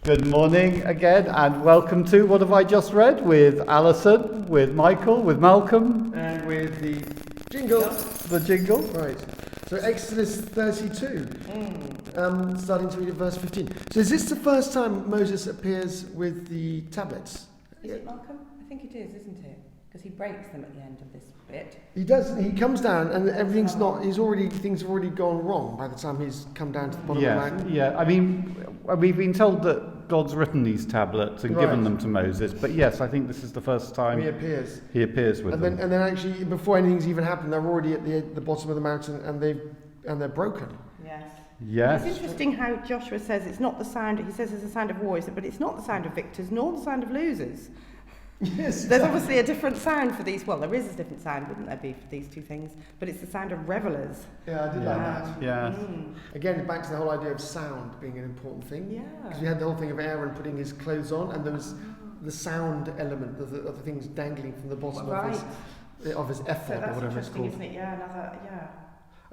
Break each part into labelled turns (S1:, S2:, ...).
S1: Good morning again, and welcome to What Have I Just Read with Alison, with Michael, with Malcolm.
S2: And with the jingle.
S1: The jingle.
S2: Right. So Exodus 32, starting to read at verse 15. So is this the first time Moses appears with the tablets?
S3: Is it Malcolm? I think it is, isn't it? Because he breaks them at the end of this bit.
S2: He does. He comes down, and everything's not. Things have already gone wrong by the time he's come down to the bottom of the mountain.
S1: Yeah. I mean, we've been told that God's written these tablets and given them to Moses, but yes, I think this is the first time
S2: He appears.
S1: He appears with them.
S2: And then actually, before anything's even happened, they're already at the bottom of the mountain, and they're broken.
S3: Yes.
S1: Yes.
S4: It's interesting how Joshua says it's not the sound, he says it's the sound of war, but it's not the sound of victors nor the sound of losers.
S2: Yes.
S4: There's obviously a different sound for these, well, there is a different sound, wouldn't there be, for these two things, but it's the sound of revelers.
S2: Yeah, I did like that.
S1: Yes.
S2: Again, back to the whole idea of sound being an important thing.
S4: Yeah.
S2: Because we had the whole thing of Aaron putting his clothes on, and there was the sound element of the things dangling from the bottom of his
S4: So
S2: ephod, or
S4: that's
S2: whatever it's
S4: interesting,
S2: called.
S4: isn't it? Yeah, another, yeah.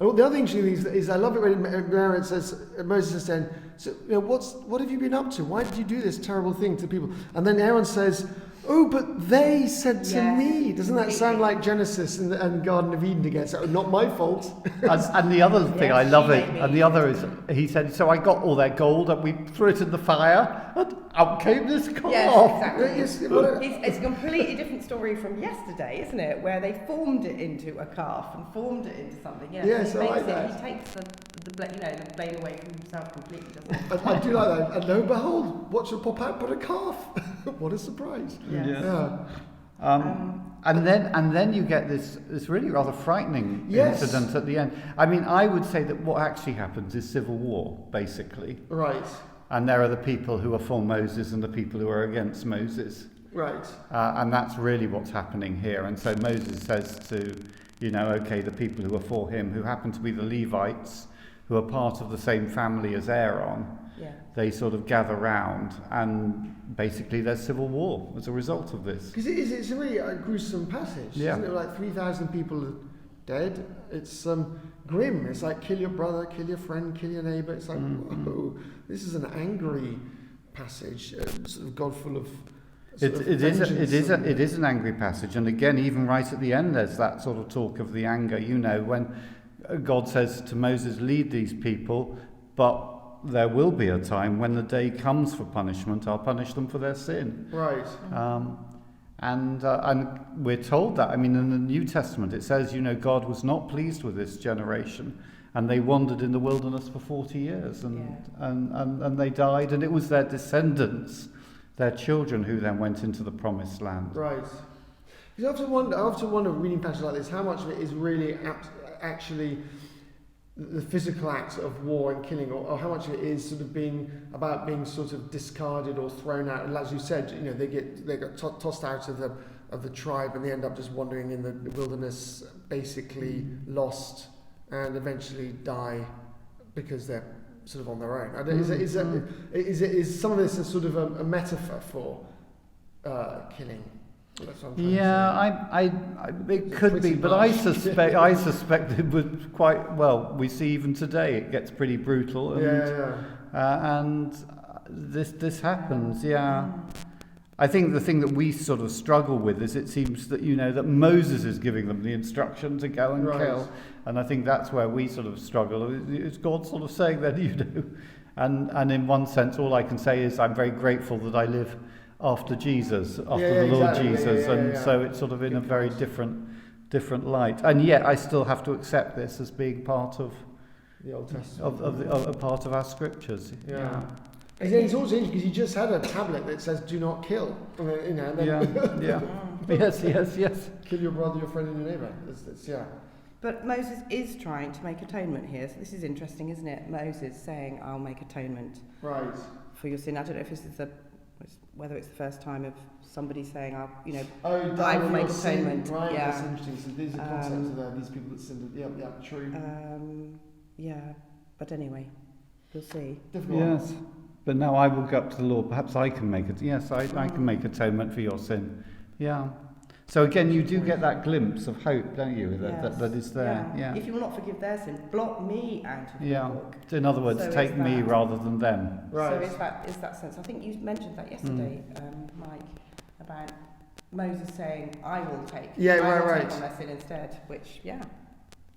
S2: And the other thing is I love it when Aaron says, Moses is saying, so, what have you been up to? Why did you do this terrible thing to people? And then Aaron says, oh, but they said to me. Doesn't that sound like Genesis and Garden of Eden again? So, not my fault.
S1: And the other thing,
S4: Yes,
S1: I love
S4: she
S1: it,
S4: made me.
S1: and the other is, he said, so I got all their gold and we threw it in the fire, and out came this calf.
S4: Yes, exactly.
S2: Yes,
S4: It's a completely different story from yesterday, isn't it? Where they formed it into a calf and formed it into something. Yeah,
S2: Yes,
S4: he
S2: I
S4: makes
S2: like
S4: it.
S2: that.
S4: He takes the blame away from himself completely, doesn't he?
S2: I do like that. And lo and behold, what should pop out but a calf? What a surprise.
S4: Yes.
S2: Yeah.
S1: And then you get this really rather frightening
S2: Yes.
S1: incident at the end. I mean, I would say that what actually happens is civil war, basically.
S2: Right.
S1: And there are the people who are for Moses and the people who are against Moses.
S2: Right.
S1: And that's really what's happening here. And so Moses says to, okay, the people who are for him, who happen to be the Levites, who are part of the same family as Aaron,
S4: Yeah.
S1: they sort of gather round, and basically there's civil war as a result of this.
S2: Because it's a really gruesome passage,
S1: Yeah.
S2: isn't it? Like 3,000 people are dead. It's grim. It's like kill your brother, kill your friend, kill your neighbour. It's like, whoa, this is an angry passage, sort of God full of
S1: It is an angry passage, and again, even right at the end, there's that sort of talk of the anger. When God says to Moses, "Lead these people," but there will be a time when the day comes for punishment. I'll punish them for their sin.
S2: Right.
S1: And we're told that. I mean, in the New Testament, it says, God was not pleased with this generation, and they wandered in the wilderness for 40 years, and they died, and it was their descendants, their children, who then went into the promised land.
S2: Right. Because I often wonder reading passages like this, how much of it is really actually the physical act of war and killing, or how much of it is sort of being sort of discarded or thrown out. And as you said, they get tossed out of the tribe, and they end up just wandering in the wilderness, basically lost, and eventually die because they're sort of on their own. Is some of this a sort of a metaphor for killing? That's what I'm trying to say.
S1: It could be, but I suspect it would quite well. We see even today it gets pretty brutal, and this happens. Yeah, I think the thing that we sort of struggle with is it seems that that Moses is giving them the instruction to go and kill, and I think that's where we sort of struggle. Is God sort of saying that and in one sense, all I can say is I'm very grateful that I live after Jesus, after the Lord Jesus, so it's sort of in a very different light, and yet I still have to accept this as being part of
S2: the Old Testament,
S1: of a part of our scriptures.
S2: Yeah. And then it's also interesting because you just had a tablet that says "Do not kill."
S1: Yes.
S2: Kill your brother, your friend, and your neighbour.
S4: But Moses is trying to make atonement here, so this is interesting, isn't it? Moses saying, I'll make atonement for your sin. I don't know if this is whether it's the first time of somebody saying, I will make atonement.
S2: Right,
S4: yeah.
S2: That's interesting. So these are concepts of that, these people that sinned. Yeah, true.
S4: But anyway, we'll see.
S2: Difficult.
S1: Yes. But now I will go up to the Lord. Perhaps I can make it. Yes, I can make atonement for your sin. Yeah. So again, you do get that glimpse of hope, don't you? That is there. Yeah.
S4: If you will not forgive their sin, blot me out of your book.
S1: In other words,
S4: So
S1: take
S4: is
S1: me
S4: that-
S1: rather than them.
S2: Right.
S4: So is that sense? I think you mentioned that yesterday, Mike, about Moses saying, "I will take."
S2: Yeah,
S4: I will
S2: right.
S4: Take on their sin instead, which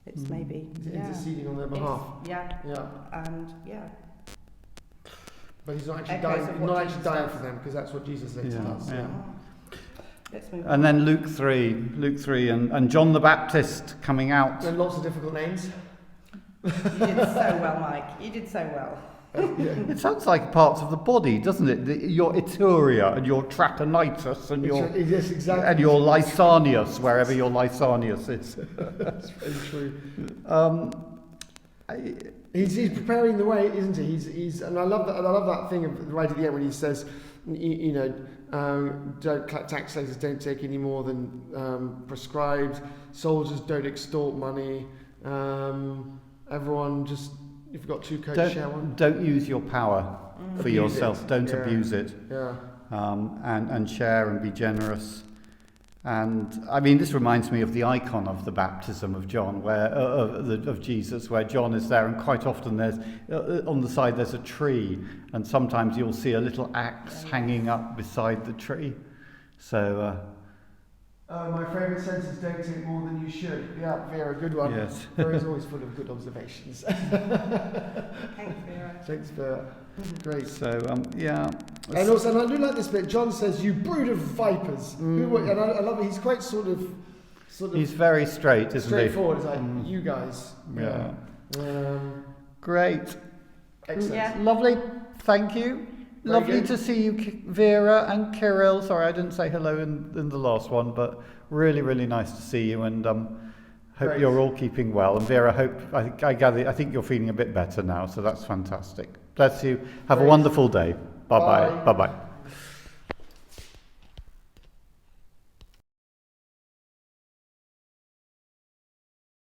S4: it's maybe
S2: Interceding on their behalf.
S4: Yeah. And
S2: But he's not actually
S4: Echoes
S2: dying.
S4: of
S2: He's
S4: what
S2: not
S4: Jesus
S2: actually dying
S4: does.
S2: for them because that's what Jesus said to
S1: Yeah,
S2: us.
S1: yeah.
S4: Let's move on.
S1: And then Luke 3 and John the Baptist coming out.
S2: And lots of difficult names.
S4: You did so well, Mike. You did so well.
S1: It sounds like parts of the body, doesn't it? Your Ituria and your Trachonitis and your
S2: Yes, exactly.
S1: and your Lysanias, wherever your Lysanias is.
S2: That's very true. He's preparing the way, isn't he? He's and I love that thing of right at the end when he says, don't taxes don't take any more than prescribed. Soldiers don't extort money. Everyone just, if you've got two coats, share one.
S1: Don't use your power for
S2: Abuse
S1: yourself.
S2: it.
S1: Don't
S2: Yeah.
S1: abuse it.
S2: Yeah.
S1: And share and be generous. And I mean, this reminds me of the icon of the baptism of John, where of Jesus, where John is there, and quite often there's on the side there's a tree, and sometimes you'll see a little axe hanging up beside the tree. So.
S2: My favourite sentence: "Don't take more than you should." Yeah, Vera, good one.
S1: Yes.
S2: Vera's always full of good observations.
S4: Thanks, Vera.
S2: Thanks, Vera. Great.
S1: So And
S2: And also, and I do like this bit. John says, "You brood of vipers." And I love it. He's quite sort of.
S1: He's very straight, isn't
S2: straightforward. It's like you guys.
S1: Yeah.
S2: Great.
S4: Excellent. Yeah.
S1: Lovely. Thank you.
S2: Very
S1: Lovely
S2: good.
S1: to see you, Vera and Kirill. Sorry, I didn't say hello in the last one, but really, really nice to see you, and hope
S2: Great.
S1: you're all keeping well. And Vera, I think you're feeling a bit better now, so that's fantastic. Bless you. Have a
S2: Great.
S1: wonderful day. Bye-bye.
S2: Bye.
S1: Bye-bye.